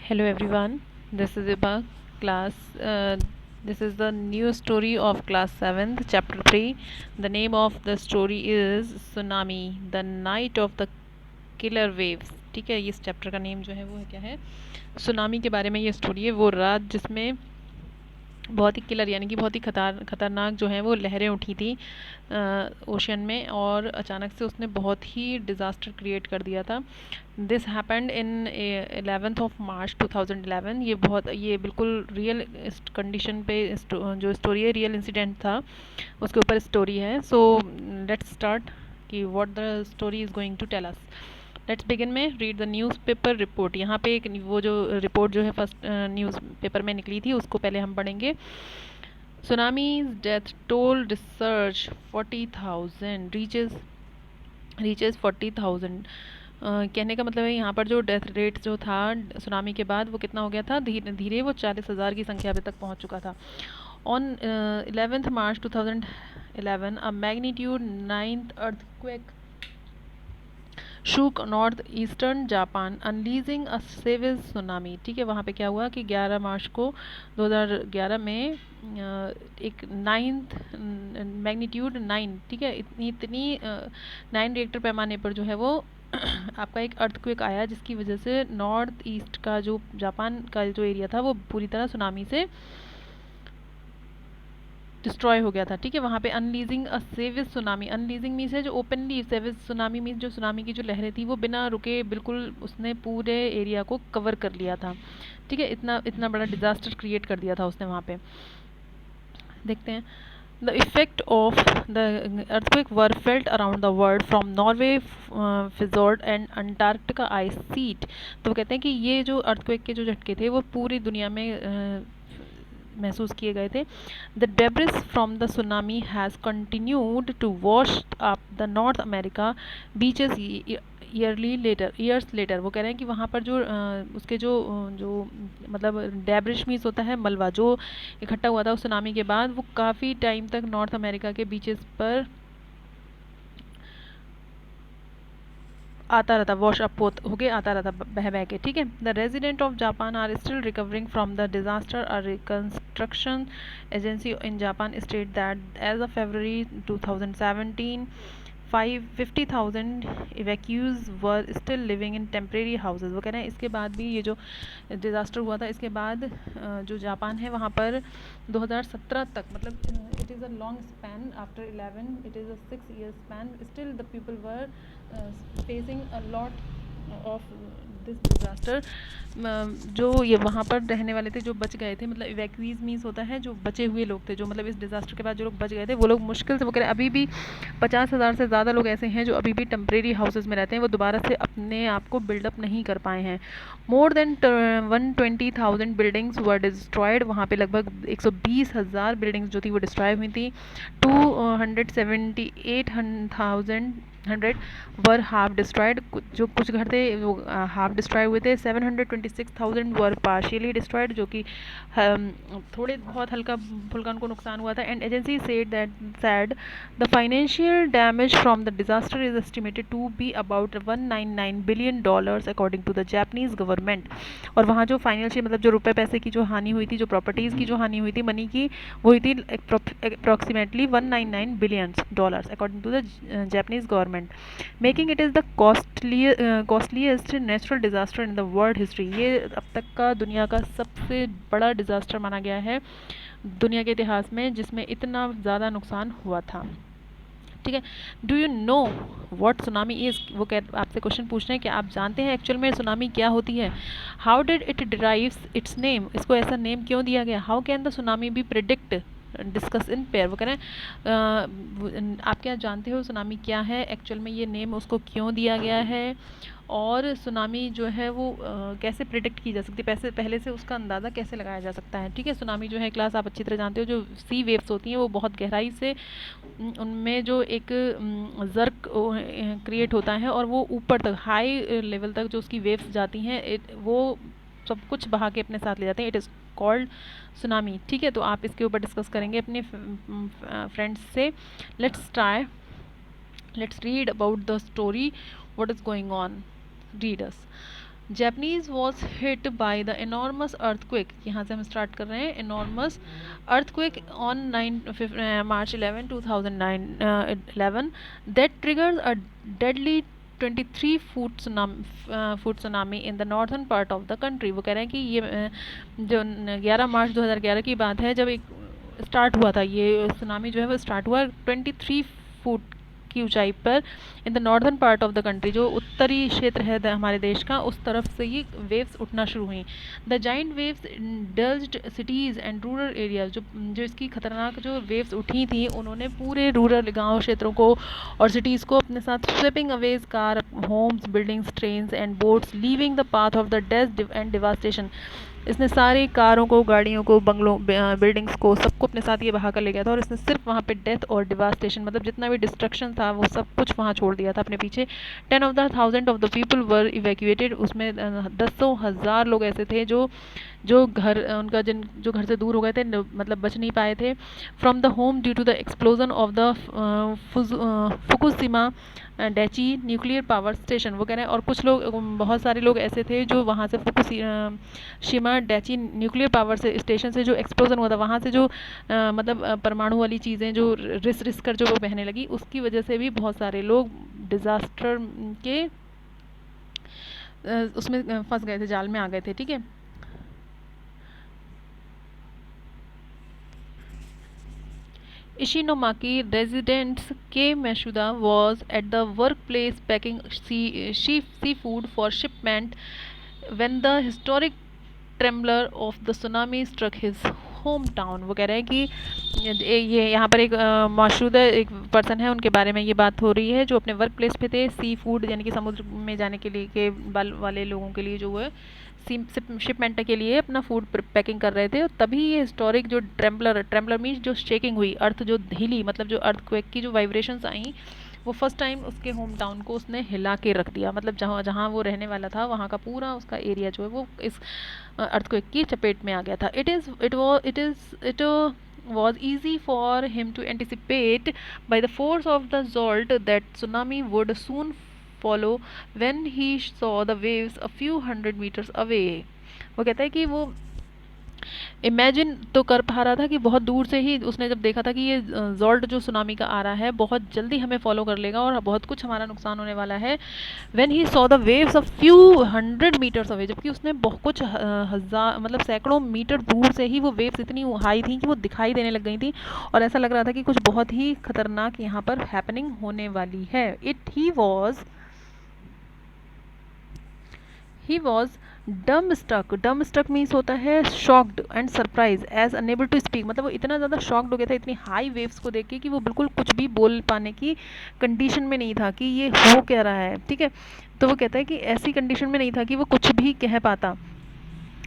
Hello everyone, this is Iba class. This is the new story of class 7th, chapter 3. The name of the story is Tsunami, the night of the killer waves. ठीक है, इस chapter का name जो है वो है क्या है, सुनामी के बारे में ये स्टोरी है। वो रात जिसमें बहुत ही किलर यानी कि बहुत ही खतरनाक जो है वो लहरें उठी थी ओशन में, और अचानक से उसने बहुत ही डिज़ास्टर क्रिएट कर दिया था। This happened in 11th of March 2011। ये बिल्कुल रियल कंडीशन पे जो स्टोरी है, रियल इंसिडेंट था, उसके ऊपर स्टोरी है। सो लेट्स स्टार्ट कि what the story is going to tell us. Let's begin में रीड द न्यूज़पेपर रिपोर्ट। यहाँ पे एक वो जो रिपोर्ट जो है फर्स्ट न्यूज़पेपर में निकली थी उसको पहले हम पढ़ेंगे। Tsunamis death toll research 40,000 reaches 40,000। कहने का मतलब है यहाँ पर जो डेथ रेट जो था सुनामी के बाद वो कितना हो गया था, धीरे धीरे वो 40,000 की संख्या पे तक पहुँच चुका था। On 11th March 2011 a magnitude 9th earthquake shook north eastern Japan unleashing a savage tsunami. ठीक है, वहाँ पे क्या हुआ कि 11 मार्च को 2011 में एक 9th मैग्नीट्यूड 9, ठीक है, इतनी 9 रिएक्टर पैमाने पर जो है वो आपका एक अर्थक्वेक आया, जिसकी वजह से नॉर्थ ईस्ट का जो जापान का जो एरिया था वो पूरी तरह सुनामी से डिस्ट्रॉय हो गया था। ठीक है, वहाँ पे unleashing a savage tsunami, unleashing means है जो ओपनली, सेविज सुनामी मीन्स जो सुनामी की जो लहरें थी वो बिना रुके बिल्कुल उसने पूरे एरिया को कवर कर लिया था। ठीक है, इतना इतना बड़ा डिजास्टर क्रिएट कर दिया था उसने वहाँ पे। देखते हैं। The effect of the earthquake were felt around the world from Norway, Fjord and Antarctica ice sheet। तो वो कहते हैं कि ये जो earthquake के जो झटके थे वो पूरी दुनिया में महसूस किए गए थे। The debris from the tsunami has continued to wash up the North America beaches years later. वो कह रहे हैं कि वहाँ पर जो उसके जो मतलब डेब्रिश मीन्स होता है मलबा, जो इकट्ठा हुआ था उस सुनामी के बाद, वो काफ़ी टाइम तक नॉर्थ अमेरिका के बीचेस पर आता रहता, वॉश अप हो के आता रहता बह बह के। ठीक है, the resident of Japan are still recovering from the disaster. A reconstruction agency in Japan state that as of February 2017 50,000 evacuees were still living in temporary houses. वो कह रहे हैं इसके बाद भी, ये जो डिज़ास्टर हुआ था इसके बाद जो जापान है वहाँ पर 2017 तक, मतलब it is a long span, after 11 it is a 6 year span, still the people were facing a lot of this disaster. जो ये वहाँ पर रहने वाले थे जो बच गए थे, मतलब इवैक्यूज मीन्स होता है जो बचे हुए लोग थे, जो मतलब इस डिज़ास्टर के बाद जो लोग बच गए थे वो लोग मुश्किल से, वो कह रहे अभी भी 50,000 से ज़्यादा लोग ऐसे हैं जो अभी भी टेम्परेरी हाउसेज में रहते हैं, वो दोबारा से अपने आप को बिल्डअप नहीं कर पाए हैं। More than 120,000 buildings were destroyed. वहाँ पे लगभग 120,000 बिल्डिंग्स जो थी वो डिस्ट्रॉय हुई थी। 278,100 वर हाफ डिस्ट्रॉयड। जो कुछ घर थे वो हाफ डिस्ट्रॉय हुए थे। 726,000 वर पार्शियली डिस्ट्रॉयड, जो कि थोड़े बहुत हल्का फुल्का उनको नुकसान हुआ था। And agency said the financial damage from the disaster is estimated to be about $199 billion according to the Japanese government। और वहाँ जो फाइनेंशियल मतलब जो रुपए पैसे की जो हानि हुई थी, जो प्रॉपर्टीज़ की जो हानि हुई थी, मनी की, वो हुई थी approximately $199 billion according to the Japanese government, making it is the costliest natural disaster in the world history. ये अब तक का दुनिया का सबसे बड़ा डिज़ास्टर माना गया है दुनिया के इतिहास में, जिसमें इतना ज़्यादा नुकसान हुआ था। ठीक है, do you know what tsunami is. वो कह आपसे क्वेश्चन पूछ रहे हैं कि आप जानते हैं एक्चुअल में सुनामी क्या होती है। How did it derives its name, इसको ऐसा नेम क्यों दिया गया। How can the tsunami be predict discuss in pair. वो कह रहे हैं आप क्या जानते हो सुनामी क्या है, एक्चुअल में ये नेम उसको क्यों दिया गया है, और सुनामी जो है वो कैसे प्रिडिक्ट की जा सकती है, पहले से उसका अंदाज़ा कैसे लगाया जा सकता है। ठीक है, सुनामी जो है क्लास आप अच्छी तरह जानते हो, जो सी वेव्स होती हैं वो बहुत गहराई से उनमें जो एक ज़र्क क्रिएट होता है, और वो ऊपर तक हाई लेवल तक जो उसकी वेव्स जाती हैं वो सब कुछ बहा के अपने साथ ले जाते हैं। It is called tsunami. ठीक है, तो आप इसके ऊपर डिस्कस करेंगे अपने फ्रेंड्स से। Let's read about the story, what is going on, read us. Japanese was hit by the enormous earthquake, यहाँ से हम स्टार्ट कर रहे हैं, enormous earthquake on March 11 2009 11 that triggers a deadly 23 foot tsunami in the northern part of the country। वो कह रहे हैं कि ये जो 11 मार्च 2011 की बात है, जब एक स्टार्ट हुआ था, ये सुनामी जो है वो स्टार्ट हुआ 23 फुट की ऊंचाई पर in the northern part of the country, जो उत्तरी क्षेत्र है हमारे देश का, उस तरफ से ये वेव्स उठना शुरू हुई। The giant waves indulged cities and rural areas, जो इसकी खतरनाक जो वेव्स उठी थी, उन्होंने पूरे रूरल गांव क्षेत्रों को और सिटीज़ को अपने साथ sweeping aways car, homes, buildings, trains and boats, leaving the path of the death and devastation. इसने सारी कारों को, गाड़ियों को, बंगलों, बिल्डिंग्स को, सबको अपने साथ ये बहा कर ले गया था, और इसने सिर्फ वहाँ पे डेथ और डिवास्टेशन, मतलब जितना भी डिस्ट्रक्शन था वो सब कुछ वहाँ छोड़ दिया था अपने पीछे। 10,000 of the people were evacuated, उसमें 10,000 लोग ऐसे थे जो घर उनका जो घर से दूर हो गए थे, मतलब बच नहीं पाए थे, from the home due to the explosion of the Fukushima Daiichi nuclear power station. वो कह रहे हैं, और कुछ लोग, बहुत सारे लोग ऐसे थे जो वहाँ से फुकुशिमा डेची न्यूक्लियर पावर से स्टेशन से जो एक्सप्लोजन हुआ था, वहाँ से जो मतलब परमाणु वाली चीज़ें जो रिस कर जो वो बहने लगी, उसकी वजह से भी बहुत सारे लोग डिज़ास्टर के उसमें फंस गए थे, जाल में आ गए थे। ठीक है, Ishinomaki residents K. Masuda was at the workplace packing seafood for shipment when the historic trembler of the tsunami struck his home town. वो कह रहे हैं कि ये यहाँ पर एक मौजूदा एक पर्सन है, उनके बारे में ये बात हो रही है, जो अपने वर्क प्लेस पे थे, सी फूड यानी कि समुद्र में जाने के लिए के वाले लोगों के लिए जो है शिपमेंट के लिए अपना फूड पैकिंग कर रहे थे। और तभी ये हिस्टोरिक जो ट्रेम्बलर मीन्स जो शेकिंग हुई, अर्थ जो हिली, मतलब जो अर्थक्वेक की जो वाइब्रेशंस आई, वो फर्स्ट टाइम उसके होम टाउन को उसने हिला के रख दिया। मतलब जहाँ जहाँ वो रहने वाला था, वहाँ का पूरा उसका एरिया जो है वो इस अर्थक्वेक की चपेट में आ गया था। It was easy for him to anticipate by the force of the jolt that tsunami would soon follow when he saw the waves a few hundred meters away। वो कहता है कि वो इमेजिन तो कर पा रहा था कि बहुत दूर से ही उसने जब देखा था कि ये जॉल्ट जो सुनामी का आ रहा है बहुत जल्दी हमें फॉलो कर लेगा और बहुत कुछ हमारा नुकसान होने वाला है। When he saw the waves a few 100 metres away, जबकि उसने बहुत कुछ हजार मतलब सैकड़ों मीटर दूर से ही वो वेव्स इतनी हाई थी कि वो दिखाई देने लग गई थी, और ऐसा लग रहा था कि कुछ बहुत ही खतरनाक यहाँ पर हैपनिंग होने वाली है। He was dumb struck means होता है shocked and surprise as unable to speak, मतलब वो इतना ज़्यादा शॉक्ड हो गया था इतनी हाई वेव्स को देख के कि वो बिल्कुल कुछ भी बोल पाने की कंडीशन में नहीं था कि ये हो क्या रहा है। ठीक है, तो वो कहता है कि ऐसी कंडीशन में नहीं था कि वो कुछ भी कह पाता।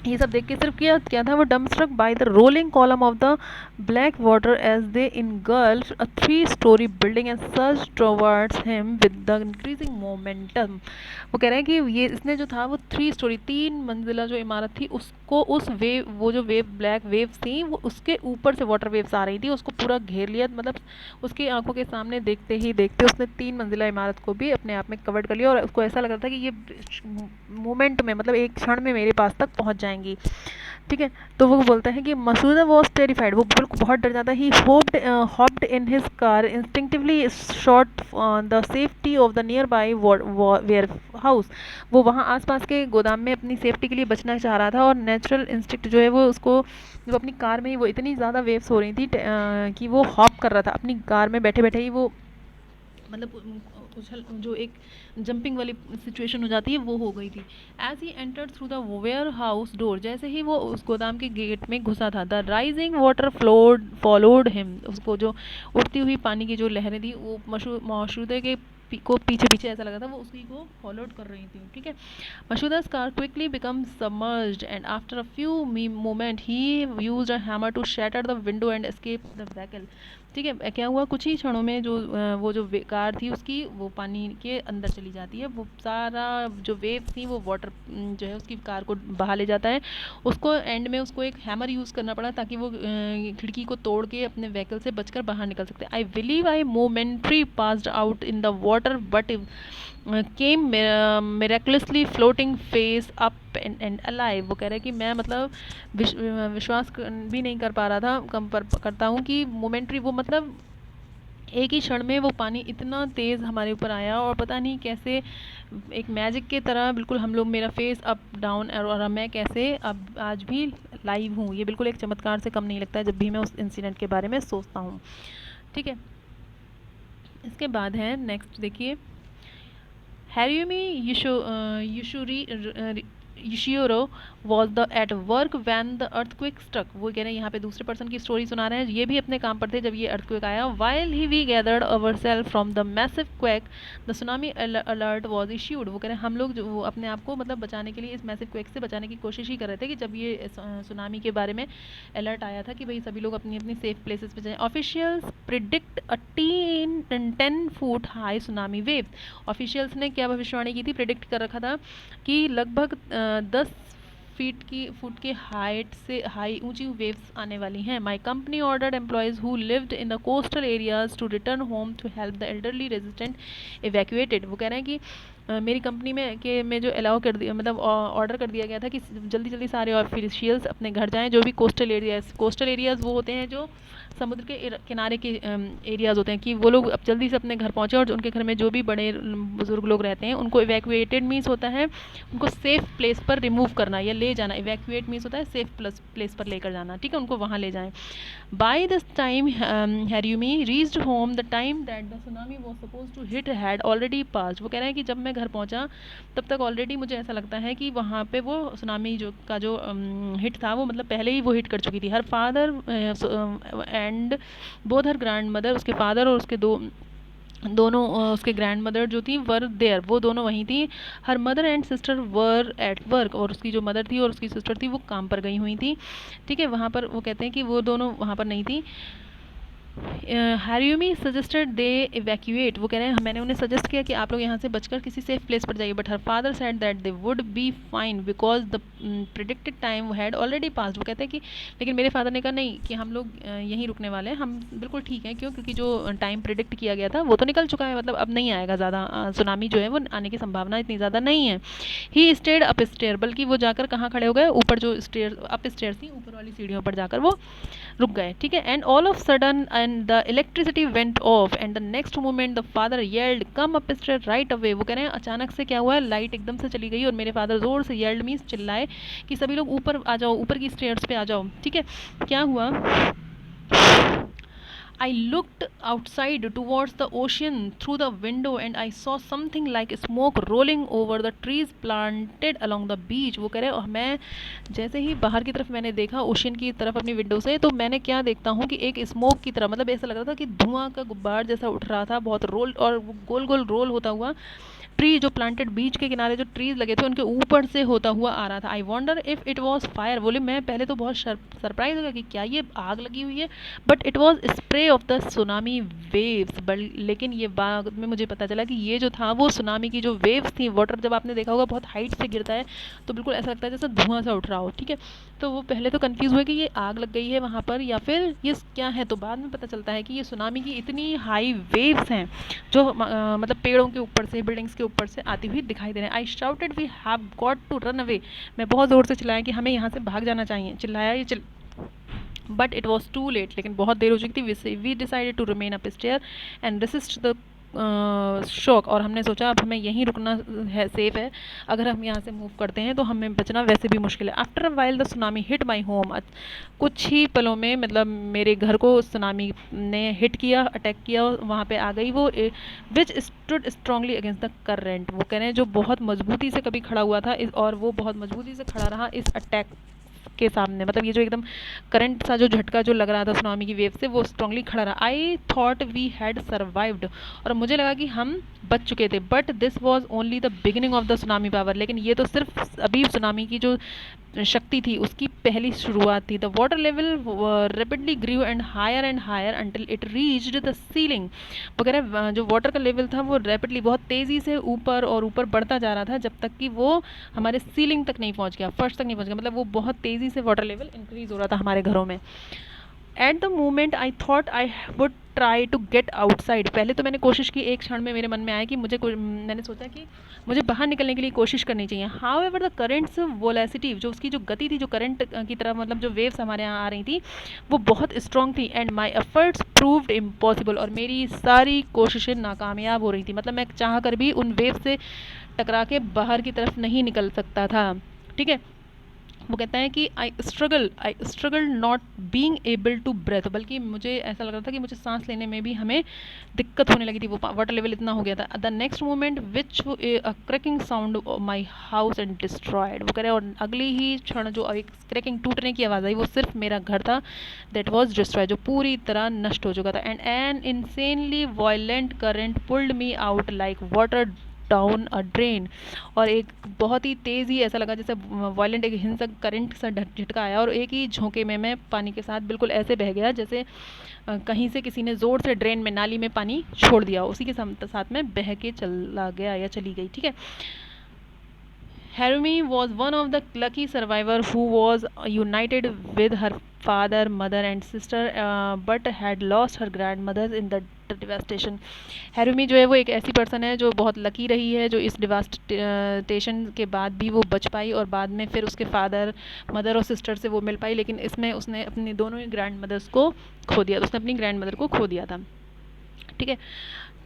ये सब देख के सिर्फ क्या था, वो dumbstruck by the rolling column of the black water as they engulf a 3 storey building and search towards him with the increasing momentum. वो कह रहे हैं कि ये इसने जो था वो 3 स्टोरी 3 मंजिला जो इमारत थी, उसको वो जो ब्लैक वेव्स थी वो उसके ऊपर से वाटर वेव्स आ रही थी, उसको पूरा घेर लिया, मतलब उसकी आंखों के सामने देखते ही देखते उसने 3 मंजिला इमारत को भी अपने आप में कवर्ड कर लिया, और उसको ऐसा लग रहा था कि ये मोमेंट में, मतलब एक क्षण में मेरे पास तक पहुंच जाएंगी। ठीक है, तो वो बोलता है कि मसूदा वॉज टेरिफाइड, वो बिल्कुल बहुत डर जाता। He hopped in his car instinctively shot the safety of the nearby warehouse. वो वहाँ आसपास के गोदाम में अपनी सेफ्टी के लिए बचना चाह रहा था, और नेचुरल इंस्टिक्ट जो है वो उसको, जो अपनी कार में ही वो इतनी ज़्यादा वेव्स हो रही थी कि वो हॉप कर रहा था अपनी कार में बैठे बैठे ही, वो मतलब उछल जो एक जंपिंग वाली सिचुएशन हो जाती है वो हो गई थी। As he entered through the warehouse door, जैसे ही वो उस गोदाम के गेट में घुसा था, the rising water followed him, उसको जो उठती हुई पानी की जो लहरें थी वो मौजूदा के को पीछे पीछे ऐसा लगा था वो उसी को फॉलोड कर रही थी। ठीक है, मशूदा's car quickly becomes submerged and after a few moment he used a hammer to shatter the window and escape the vehicle। ठीक है, क्या हुआ, कुछ ही क्षणों में जो वो जो कार थी उसकी वो पानी के अंदर चली जाती है, वो सारा जो वेव थी वो वाटर जो है उसकी कार को बहा ले जाता है। उसको एंड में उसको एक हैमर यूज़ करना पड़ा ताकि वो खिड़की को तोड़ के अपने व्हीकल से बचकर बाहर निकल सकते। I believe I momentary passed out in the water but came मिरेकुलसली floating face up and alive. वो कह रहा है कि मैं मतलब विश्वास भी नहीं कर पा रहा था, करता हूँ कि मोमेंट्री, वो मतलब एक ही क्षण में वो पानी इतना तेज़ हमारे ऊपर आया और पता नहीं कैसे एक मैजिक के तरह बिल्कुल हम लोग, मेरा फेस अप डाउन, और मैं कैसे अब आज भी लाइव हूँ। ये बिल्कुल एक चमत्कार से कम नहीं लगता है जब भी मैं उस इंसिडेंट के बारे में सोचता हूँ। ठीक है, इसके बाद है नेक्स्ट देखिए, हैरुमी Yushiro was at work when the earthquake struck। वो कह रहे हैं यहाँ पे दूसरे पर्सन की स्टोरी सुना रहे हैं, ये भी अपने काम पर थे जब ये अर्थक्वेक आया। While we gathered ourselves from the massive quake, the tsunami alert was issued। वो कह रहे हैं हम लोग जो अपने आप को मतलब बचाने के लिए, इस मैसिव क्वेक से बचाने की कोशिश ही कर रहे थे कि जब ये सुनामी के बारे में अलर्ट आया था कि भाई सभी लोग अपनी अपनी सेफ प्लेसेस पे जाएं। ऑफिशियल्स प्रिडिक्ट अ 10 foot high tsunami wave. Officials ने क्या भविष्यवाणी की थी, प्रिडिक्ट कर रखा था कि लगभग 10 फुट के हाइट से हाई ऊंची वेव्स आने वाली हैं। My company ordered employees who lived in the coastal areas to return home to help the elderly resident evacuated. वो कह रहे हैं कि मेरी कंपनी में जो अलाउ कर दिया, मतलब ऑर्डर कर दिया गया था कि जल्दी जल्दी सारे ऑफिशियल्स अपने घर जाएं, जो भी कोस्टल एरियाज़ वो होते हैं जो समुद्र के किनारे के एरियाज़ होते हैं, कि वो लोग अब जल्दी से अपने घर पहुँचे और उनके घर में जो भी बड़े बुजुर्ग लोग रहते हैं उनको इवैक्यूएटेड मीन्स होता है उनको सेफ़ प्लेस पर रिमूव करना या ले जाना। इवैक्यूएट मीन्स होता है सेफ प्लेस पर लेकर जाना, ठीक है, उनको वहाँ ले जाएं। By this time Harumi reached home the time that the tsunami was suppose to hit had already passed. वो कह रहे हैं कि जब मैं घर पहुँचा तब तक ऑलरेडी मुझे ऐसा लगता है कि वहाँ पे वो सुनामी जो हिट था वो मतलब पहले ही वो हिट कर चुकी थी। Her father and both her grand mother, उसके फादर और उसके दोनों उसके ग्रैंड मदर जो थी वर देयर, वो दोनों वहीं थी। Her mother and sister were at work, और उसकी जो मदर थी और उसकी सिस्टर थी वो काम पर गई हुई थी। ठीक है, वहाँ पर वो कहते हैं कि वो दोनों वहाँ पर नहीं थी। हैरुमी सजेस्टेड दे इवैक्यूएट। वो कह रहे हैं मैंने उन्हें सजेस्ट किया कि आप लोग यहाँ से बचकर किसी सेफ प्लेस पर जाइए, but her father said that they would be fine because the predicted time had already passed. वो कहते हैं कि लेकिन मेरे फादर ने कहा नहीं कि हम लोग यहीं रुकने वाले हैं, हम बिल्कुल ठीक हैं। क्यों? क्योंकि जो टाइम प्रिडिक्ट किया गया था वो तो निकल चुका है, मतलब अब नहीं आएगा ज़्यादा सुनामी जो है वो आने की संभावना इतनी ज़्यादा नहीं है। ही स्टेड अप स्टेयर, बल्कि वो जाकर कहाँ खड़े हो गए, ऊपर जो स्टेयर अप स्टेयर थी, ऊपर वाली सीढ़ियों पर जाकर वो रुक गए। ठीक है, and all of sudden and the electricity went off and the next moment the father yelled come up stair right away. वो कह रहे हैं अचानक से क्या हुआ है, लाइट एकदम से चली गई और मेरे फादर जोर से येल्ड मीन्स चिल्लाए कि सभी लोग ऊपर आ जाओ, ऊपर की स्टेयर्स पे आ जाओ। ठीक है, क्या हुआ, I looked outside towards the ocean through the window and I saw something like smoke rolling over the trees planted along the beach। वो कह रहे और मैं जैसे ही बाहर की तरफ मैंने देखा ओशियन की तरफ अपनी विंडो से, तो मैंने क्या देखता हूँ कि एक स्मोक की तरह, मतलब ऐसा लग रहा था कि धुआं का गुब्बार जैसा उठ रहा था, बहुत रोल और गोल गोल रोल होता हुआ ट्री जो प्लांटेड बीच के किनारे जो ट्रीज लगे थे उनके ऊपर से होता हुआ आ रहा था। I wonder if it was fire. बोले मैं पहले तो बहुत सरप्राइज हो गया कि क्या ये आग लगी हुई है, but it was spray of the tsunami waves. लेकिन ये बाद में मुझे पता चला कि ये जो था वो सुनामी की जो वेव्स थी, वाटर जब आपने देखा होगा बहुत हाइट से गिरता है तो बिल्कुल ऐसा लगता है जैसे धुआं सा उठ रहा हो। ठीक है, तो वो पहले तो कंफ्यूज हुए कि ये आग लग गई है वहाँ पर या फिर ये क्या है, तो बाद में पता चलता है कि ये सुनामी की इतनी हाई वेव्स हैं जो मतलब पेड़ों के ऊपर से, बिल्डिंग्स के ऊपर से आती हुई दिखाई दे रहे हैं। I shouted we have got to run away. मैं बहुत ज़ोर से चिल्लाया कि हमें यहाँ से भाग जाना चाहिए, चिल्लाया ये but it was too late. लेकिन बहुत देर हो चुकी थी। We decided to remain up stair and resist the shock. और हमने सोचा अब हमें यहीं रुकना है, सेफ है, अगर हम यहाँ से मूव करते हैं तो हमें बचना वैसे भी मुश्किल है। After a while the tsunami hit my home. कुछ ही पलों में मतलब मेरे घर को सुनामी ने हिट किया, अटैक किया, वहाँ पे आ गई वो, which stood strongly against the current. वो कह रहे हैं जो बहुत मजबूती से कभी खड़ा हुआ था और वो बहुत मजबूती से खड़ा रहा इस अटैक के सामने, मतलब ये जो एकदम करंट सा जो झटका जो लग रहा था सुनामी की वेव से, वो स्ट्रांगली खड़ा रहा। I thought we had survived, और मुझे लगा कि हम बच चुके थे, but this was only the beginning of the tsunami power. लेकिन ये तो सिर्फ अभी सुनामी की जो शक्ति थी उसकी पहली शुरुआत थी। The water level rapidly grew and higher until it reached the ceiling. वगैरह जो वाटर का लेवल था वो रैपिडली बहुत तेज़ी से ऊपर और ऊपर बढ़ता जा रहा था जब तक कि वो हमारे सीलिंग तक नहीं पहुंच गया, फर्श तक नहीं पहुंच गया, मतलब वो बहुत तेज़ी से वाटर लेवल इंक्रीज हो रहा था हमारे घरों में। At the moment I thought I would try to get outside, पहले तो मैंने कोशिश की, एक क्षण में मेरे मन में आया कि मैंने सोचा कि मुझे बाहर निकलने के लिए कोशिश करनी चाहिए। हाउ एवर द करेंट्स वोलेसिटी, जो उसकी जो गति थी, जो करंट की तरफ मतलब जो वेव्स हमारे यहाँ आ रही थी वो बहुत स्ट्रॉन्ग थी। And my efforts proved impossible, और मेरी सारी कोशिशें नाकामयाब हो रही थी, मतलब मैं चाह कर भी उन वेव से टकरा के बाहर की तरफ नहीं निकल सकता था। ठीक है, वो कहता है कि I struggle not being able to breath, बल्कि मुझे ऐसा लग रहा था कि मुझे सांस लेने में भी हमें दिक्कत होने लगी थी, वो वाटर लेवल इतना हो गया था। The next moment which a cracking sound my house and destroyed, वो कह रहे हैं और अगली ही क्षण जो एक क्रैकिंग टूटने की आवाज़ आई वो सिर्फ मेरा घर था, दैट वॉज डिस्ट्रॉयड, जो पूरी तरह नष्ट हो चुका था। And an insanely violent current pulled me out like water down a drain, और एक बहुत ही तेज़ ही ऐसा लगा जैसे वायलेंट एक हिंसक करंट सा झटका आया, और एक ही झोंके में मैं पानी के साथ बिल्कुल ऐसे बह गया जैसे कहीं से किसी ने ज़ोर से ड्रेन में, नाली में पानी छोड़ दिया, उसी के साथ में बह के चला गया या चली गई। ठीक है, Harumi was one of the lucky survivors who was united with her father, mother and sister, but had lost her grandmother in the devastation. Harumi जो है वो एक ऐसी पर्सन है जो बहुत लकी रही है, जो इस डिवास्टेशन के बाद भी वो बच पाई, और बाद में फिर उसके फादर, मदर और सिस्टर से वो मिल पाई, लेकिन इसमें उसने अपनी दोनों ही ग्रैंड मदर्स को खो दिया, उसने अपनी ग्रैंड मदर को खो दिया था। ठीक है,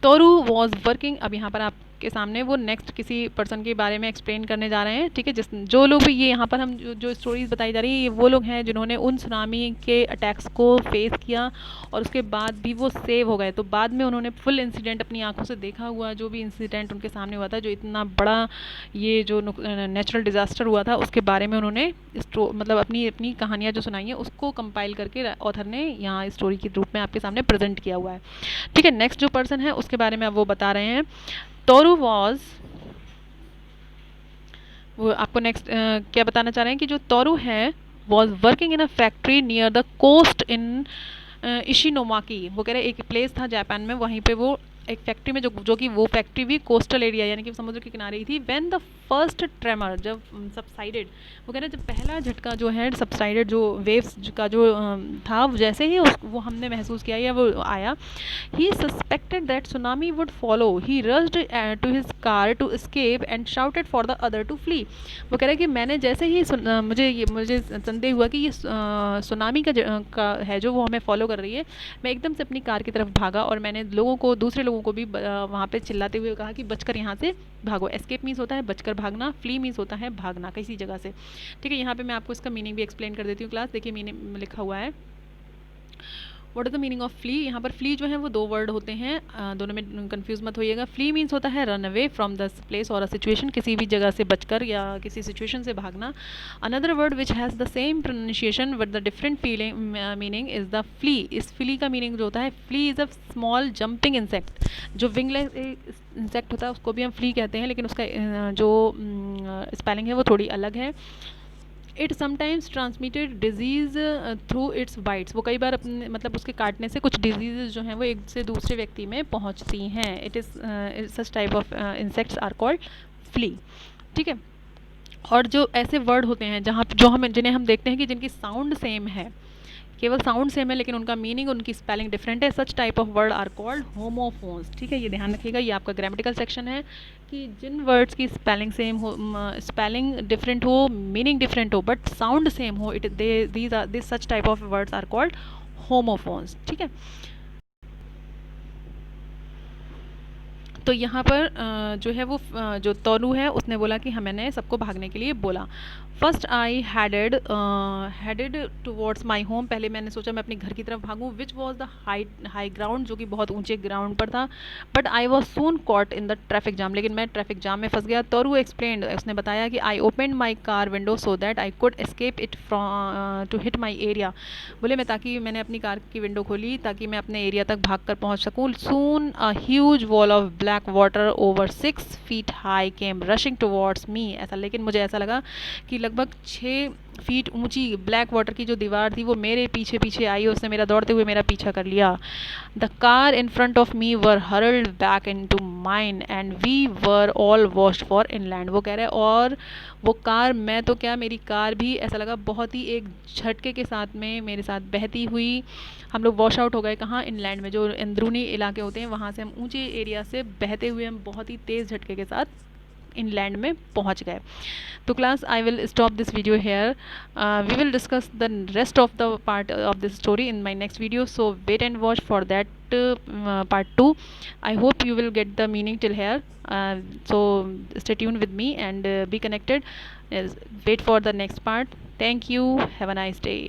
तोरू वॉज वर्किंग, अब यहाँ पर आपके सामने वो नेक्स्ट किसी पर्सन के बारे में एक्सप्लेन करने जा रहे हैं। ठीक है, जो लोग भी ये यहाँ पर हम जो स्टोरीज बताई जा रही है, ये वो लोग हैं जिन्होंने उन सुनामी के अटैक्स को फेस किया और उसके बाद भी वो सेव हो गए। तो बाद में उन्होंने फुल इंसिडेंट अपनी आंखों से देखा हुआ, जो भी इंसिडेंट उनके सामने हुआ था, जो इतना बड़ा ये जो नेचुरल डिज़ास्टर हुआ था उसके बारे में उन्होंने मतलब अपनी कहानियाँ जो सुनाई हैं उसको कंपाइल करके ऑथर ने यहाँ स्टोरी के रूप में आपके सामने प्रेजेंट किया हुआ है। ठीक है, नेक्स्ट जो पर्सन है उसके बारे में अब वो बता रहे हैं। तोरू वॉज, वो आपको नेक्स्ट क्या बताना चाह रहे हैं कि जो तोरू है was working in a factory near the coast in Ishinomaki, वो कह रहे हैं एक प्लेस था जापान में, वहीं पे वो एक फैक्ट्री में जो कि वो फैक्ट्री भी कोस्टल एरिया यानी कि समुद्र के किनारे ही थी। व्हेन द फर्स्ट ट्रेमर, जब सबसाइडेड, वो कह रहे हैं जब पहला झटका जो है सबसाइडेड, जो वेव्स का जो था, जैसे ही वो हमने महसूस किया या वो आया, he suspected that tsunami would follow, he rushed to his car to escape and shouted for the other to flee. वो कह रहे हैं कि मैंने जैसे ही मुझे संदेह हुआ कि ये सुनामी का है जो वो हमें फॉलो कर रही है, मैं एकदम से अपनी कार की तरफ भागा और मैंने दूसरे लोगों को भी वहाँ पे चिल्लाते हुए कहा कि बचकर यहाँ से भागो। एस्केप मीन्स होता है बचकर भागना, फ्ली मीन्स होता है भागना किसी जगह से। ठीक है, यहाँ पे मैं आपको इसका मीनिंग भी एक्सप्लेन कर देती हूँ क्लास। देखिए मीनिंग लिखा हुआ है, what is the meaning of flee. यहाँ पर फ्ली जो है वो दो वर्ड होते हैं, दोनों में कंफ्यूज मत होइएगा। फ्ली मीन्स होता है run away from the place और अ सिचुएशन, किसी भी जगह से बचकर या किसी सिचुएशन से भागना। Another word which has the same pronunciation but the different feeling meaning is the flea. इस फ्ली का मीनिंग जो होता है, flea is a small jumping insect. जो विंगलेस इंसेक्ट होता है उसको भी हम फ्ली कहते हैं, लेकिन उसका जो स्पेलिंग है वो थोड़ी अलग है। It sometimes transmitted disease through it's bytes, वो कई बार अपने मतलब उसके काटने से कुछ डिजीज़ जो हैं वो एक से दूसरे व्यक्ति में पहुंचती हैं। It is such type of insects are called flea. ठीक है, और जो ऐसे वर्ड होते हैं जिन्हें हम देखते हैं कि जिनकी साउंड सेम है, केवल साउंड सेम है लेकिन उनका मीनिंग, उनकी स्पेलिंग डिफरेंट है, such type of word are called homophones. ठीक है, ये ध्यान रखिएगा, ये आपका ग्रामेटिकल सेक्शन है कि जिन वर्ड्स की स्पेलिंग सेम हो, स्पेलिंग डिफरेंट हो, मीनिंग डिफरेंट हो, बट साउंड सेम हो, this such type of words are called homophones. ठीक है, तो यहाँ पर जो है वो जो तोनू है उसने बोला कि मैंने सबको भागने के लिए बोला। First I headed towards my home, पहले मैंने सोचा मैं अपने घर की तरफ भागूँ, which was the high ground, जो कि बहुत ऊंचे ग्राउंड पर था। But I was soon caught in the traffic jam, लेकिन मैं ट्रैफिक जाम में फंस गया। तोरू एक्सप्लेन्ड, उसने बताया कि I open my car window so that I could escape it from to hit my area, बोले मैंने अपनी कार की विंडो खोली ताकि मैं अपने एरिया तक भाग कर पहुँच सकूँ। Soon a huge wall of black water over 6 feet high came rushing towards me, ऐसा, लेकिन मुझे ऐसा लगा कि लगभग 6 फीट ऊंची ब्लैक वाटर की जो दीवार थी वो मेरे पीछे पीछे आई, उसने मेरा दौड़ते हुए मेरा पीछा कर लिया। The car in front of me were hurled back into mine and we were all washed for inland. वो कह रहे हैं और वो कार, मैं तो क्या मेरी कार भी ऐसा लगा बहुत ही एक झटके के साथ में मेरे साथ बहती हुई, हम लोग वॉश आउट हो गए कहाँ, इनलैंड में, जो अंदरूनी इलाके होते हैं वहाँ से हम ऊंचे एरिया से बहते हुए हम बहुत ही तेज़ झटके के साथ इनलैंड में पहुँच गए। तो class, I will stop this video hair. We will discuss the rest of the part of this story in my next video, so wait and watch for that part 2. I hope you will get the meaning till here. So stay tuned with me and be connected. Wait for the next part. Thank you. Have a nice day.